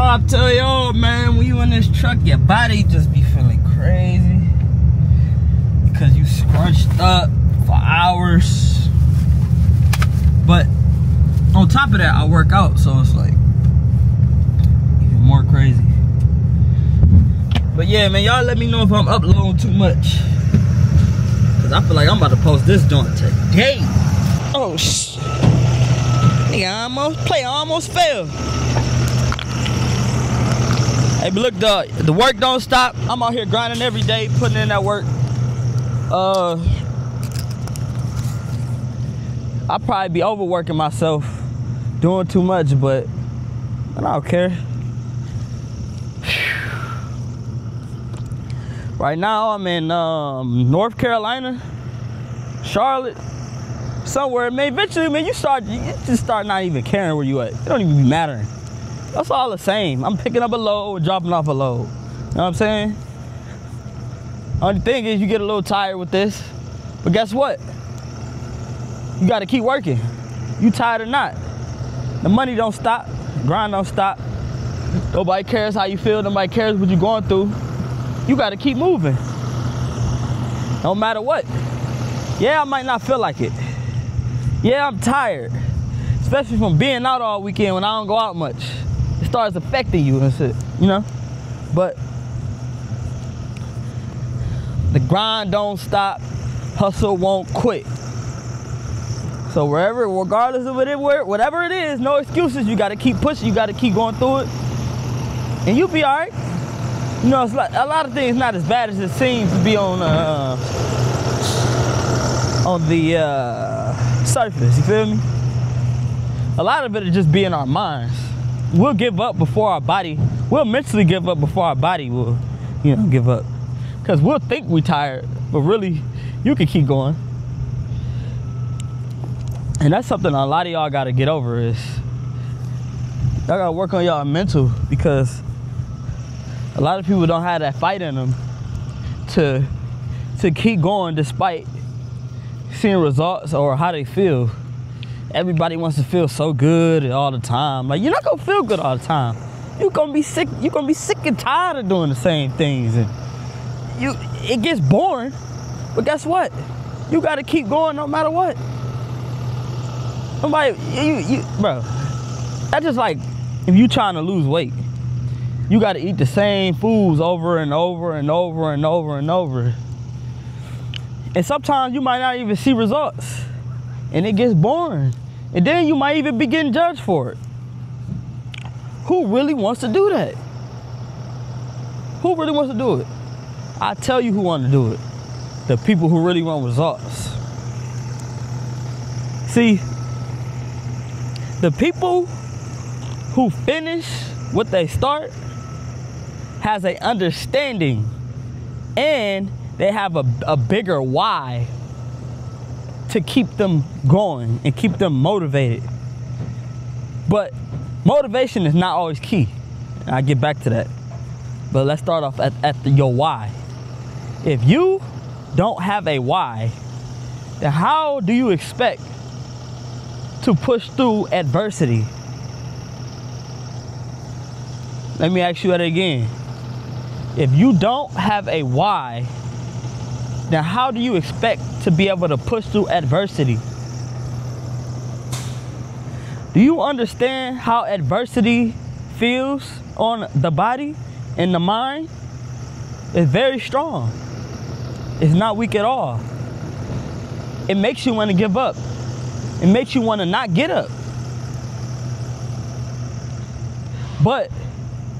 I tell y'all, man, when you in this truck, your body just be feeling crazy because you scrunched up for hours. But on top of that, I work out, so it's like even more crazy. But yeah, man, y'all let me know if I'm uploading too much, cause I feel like I'm about to post this joint today. Oh shit! Nigga, almost failed. Hey, but look, the work don't stop. I'm out here grinding every day, putting in that work. I'll probably be overworking myself, doing too much, but I don't care. Right now, I'm in North Carolina, Charlotte, somewhere. Man, eventually, man, you just start not even caring where you at. It don't even be mattering. That's all the same. I'm picking up a load, dropping off a load. You know what I'm saying? Only thing is you get a little tired with this, but guess what? You gotta keep working. You tired or not. The money don't stop, grind don't stop. Nobody cares how you feel, nobody cares what you're going through. You gotta keep moving. No matter what. Yeah, I might not feel like it. Yeah, I'm tired. Especially from being out all weekend when I don't go out much. It starts affecting you and shit, you know? But the grind don't stop, hustle won't quit. So regardless of whatever it is, no excuses. You gotta keep pushing, you gotta keep going through it. And you'll be all right. You know, it's like a lot of things not as bad as it seems to be on the surface, you feel me? A lot of it is just be in our minds. We'll give up before our body, we'll mentally give up before our body will, you know, give up. Because we'll think we're tired, but really, you can keep going. And that's something a lot of y'all gotta get over is, y'all gotta work on y'all mental, because a lot of people don't have that fight in them to keep going despite seeing results or how they feel. Everybody wants to feel so good all the time. Like, you're not gonna feel good all the time. You're gonna be sick. You're gonna be sick and tired of doing the same things, and it gets boring. But guess what? You gotta keep going no matter what. Somebody, bro. That's just like if you trying to lose weight. You gotta eat the same foods over and over and over and over and over. And sometimes you might not even see results. And it gets boring. And then you might even be getting judged for it. Who really wants to do that? Who really wants to do it? I tell you who want to do it. The people who really want results. See, the people who finish what they start has an understanding, and they have a bigger why to keep them going and keep them motivated. But motivation is not always key. And I'll get back to that. But let's start off at your why. If you don't have a why, then how do you expect to push through adversity? Let me ask you that again. If you don't have a why, then how do you expect to be able to push through adversity? Do you understand how adversity feels on the body and the mind? It's very strong. It's not weak at all. It makes you want to give up. It makes you want to not get up. But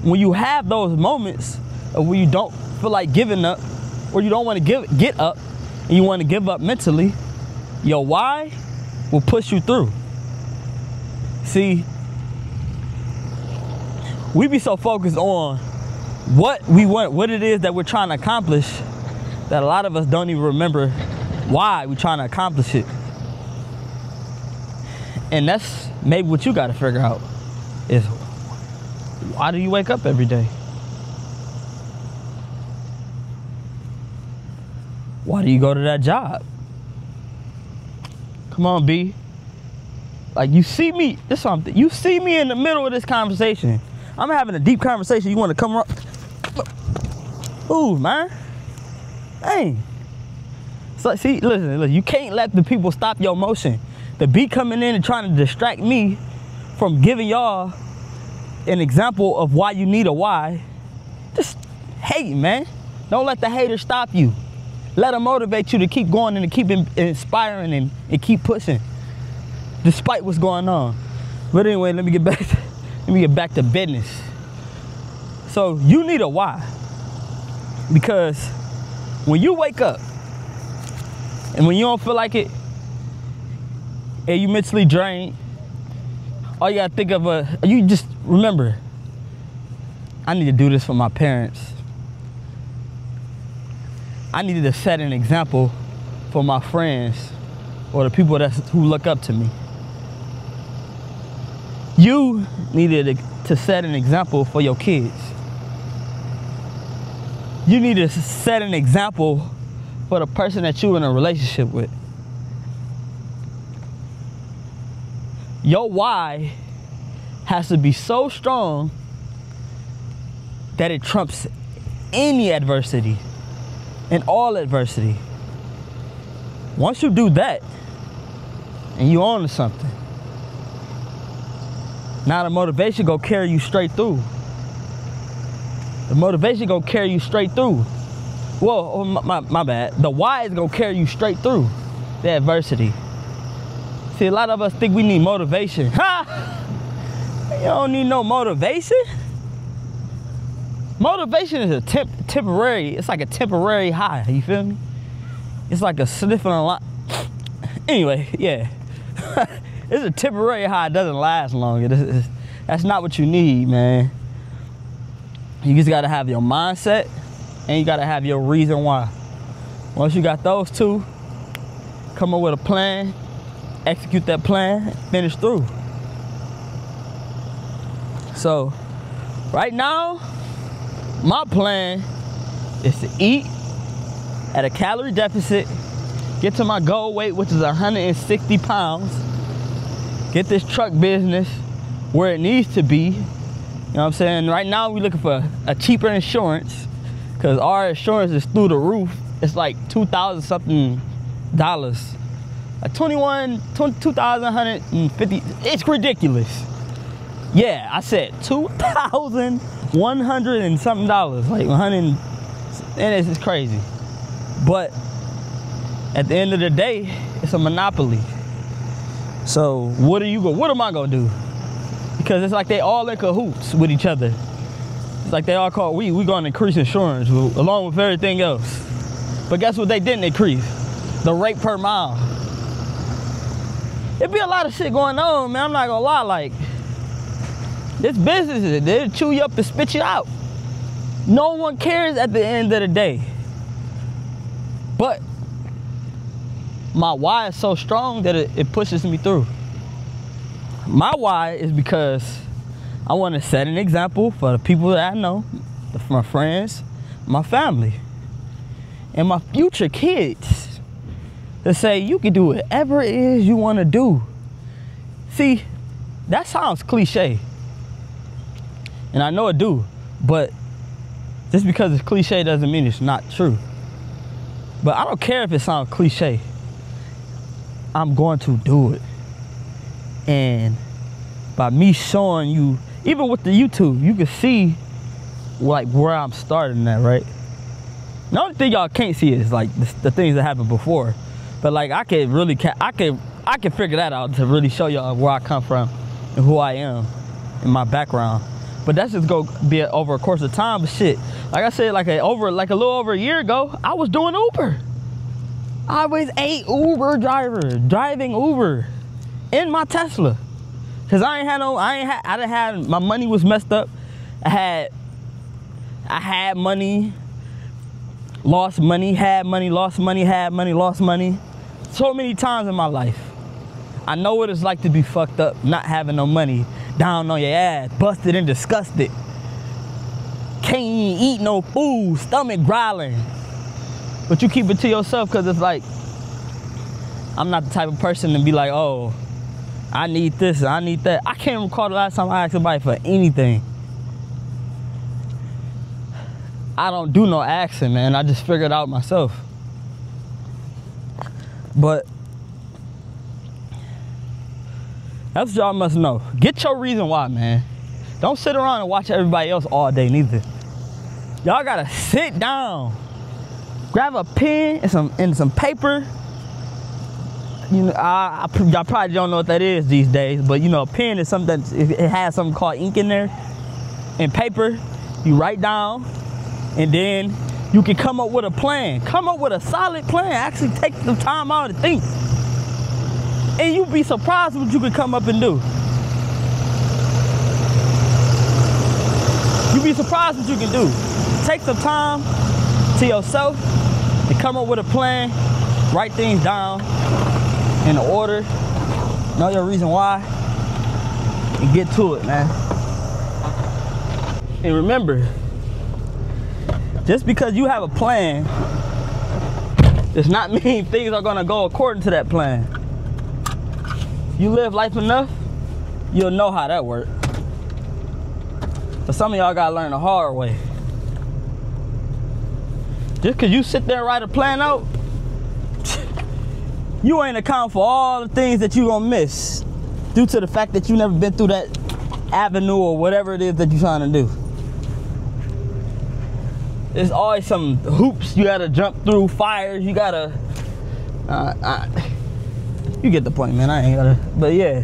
when you have those moments of where you don't feel like giving up, or you don't want to get up, and you want to give up mentally, your why will push you through. See, we be so focused on what we want, what it is that we're trying to accomplish, that a lot of us don't even remember why we're trying to accomplish it. And that's maybe what you got to figure out is, why do you wake up every day? Why do you go to that job? Come on, B. Like, you see me, this something. You see me in the middle of this conversation. I'm having a deep conversation. You want to come around? Ooh, man. Dang. So, see, listen, you can't let the people stop your motion. The beat coming in and trying to distract me from giving y'all an example of why you need a why. Just hate, man. Don't let the haters stop you. Let them motivate you to keep going and to keep inspiring and keep pushing, despite what's going on. But anyway, let me get back to business. So you need a why, because when you wake up and when you don't feel like it and you mentally drained, all you gotta think of you just remember, I need to do this for my parents. I needed to set an example for my friends or the people who look up to me. You needed to set an example for your kids. You need to set an example for the person that you're in a relationship with. Your why has to be so strong that it trumps any adversity and all adversity. Once you do that, and you on to something, now the motivation gonna carry you straight through. The motivation gonna carry you straight through. Well, my bad. The why is gonna carry you straight through the adversity. See, a lot of us think we need motivation. Ha! You don't need no motivation. Motivation is a temporary, it's like a temporary high, you feel me? It's like a sniffing a lot. Anyway, yeah. It's a temporary high, it doesn't last long. That's not what you need, man. You just gotta have your mindset and you gotta have your reason why. Once you got those two, come up with a plan, execute that plan, finish through. So, right now, my plan is to eat at a calorie deficit, get to my goal weight, which is 160 pounds, get this truck business where it needs to be. You know what I'm saying? Right now, we're looking for a cheaper insurance because our insurance is through the roof. It's like $2,000 something. Like 2,150. It's ridiculous. Yeah, I said 2,100 and something dollars, like 100, and it's crazy. But at the end of the day, it's a monopoly. So what am I gonna do? Because it's like they all in cahoots with each other. It's like they all call, we gonna increase insurance along with everything else. But guess what they didn't increase? The rate per mile. It be a lot of shit going on, man. I'm not gonna lie, like, this business, they'll chew you up and spit you out. No one cares at the end of the day. But my why is so strong that it pushes me through. My why is because I want to set an example for the people that I know, my friends, my family, and my future kids to say, you can do whatever it is you want to do. See, that sounds cliche. And I know it do, but just because it's cliche doesn't mean it's not true. But I don't care if it sounds cliche. I'm going to do it. And by me showing you, even with the YouTube, you can see like where I'm starting at, right? The only thing y'all can't see is like the things that happened before. But like I can figure that out to really show y'all where I come from and who I am and my background. But that's just gonna be over a course of time. But shit, like I said, like a little over a year ago, I was doing Uber. I was a Uber driver, driving Uber in my Tesla. Cause I done had, my money was messed up. I had money, lost money, had money, lost money, had money, lost money. So many times in my life. I know what it's like to be fucked up, not having no money, down on your ass, busted and disgusted. Can't even eat no food, stomach growling. But you keep it to yourself because it's like, I'm not the type of person to be like, oh, I need this, I need that. I can't recall the last time I asked somebody for anything. I don't do no asking, man. I just figure it out myself. But that's what y'all must know. Get your reason why, man. Don't sit around and watch everybody else all day neither. Y'all gotta sit down, grab a pen and some paper. You know, y'all probably don't know what that is these days, but you know, a pen is something that it has something called ink in there. And paper, you write down, and then you can come up with a plan. Come up with a solid plan. Actually take some time out to think. And you'd be surprised what you could come up and do. You'd be surprised what you can do. Take some time to yourself and come up with a plan. Write things down in order. Know your reason why. And get to it, man. And remember, just because you have a plan does not mean things are gonna go according to that plan. You live life enough, you'll know how that works. But some of y'all gotta learn the hard way. Just cause you sit there and write a plan out, you ain't account for all the things that you gonna miss due to the fact that you never been through that avenue or whatever it is that you're trying to do. There's always some hoops you gotta jump through, fires you gotta, you get the point, man. I ain't gotta, but yeah.